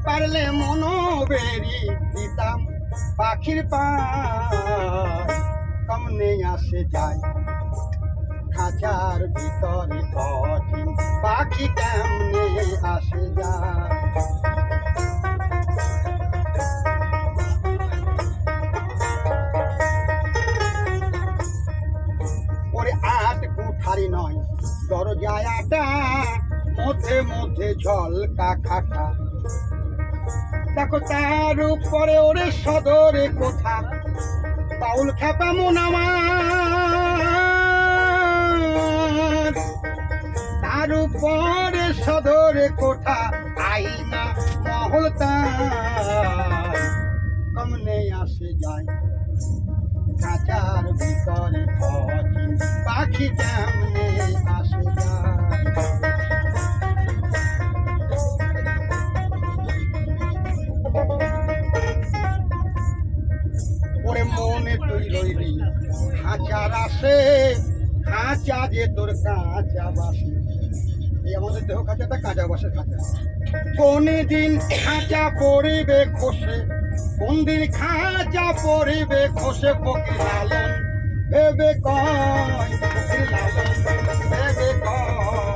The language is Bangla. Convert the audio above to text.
পারলে মনোবেরি দিতাম পাখির পায় কমনে আসে যায় খাঁচার ভিতরে কঠিন পাখি কেমনে আসে যায় ওরে আট কুঠারি নয় দরজায় আটা মধ্যে মধ্যে ঝলকা খাটা দেখো তার উপরে ওরে সদরে কোথা বাউল খেপা মন আমার তার উপরে সদরে কোঠা আইনা মহল তার কমনে আসে যায় খাঁচার ভিতরে কঠিন পাখি কেমনে আসে যায় ওরে মনে তুই রইলি খাঁচার আসে খাঁচা যে তোর কাঁচা বাসে এই আমাদের দেহ খাঁচাটা কাঁচা বাসের খাঁচা কোন দিন খাঁচা পড়িবে খসে কোন দিন খাঁচা পড়িবে খসে ফকির লালন ভেবে কয় ফকির লালন ভেবে কয়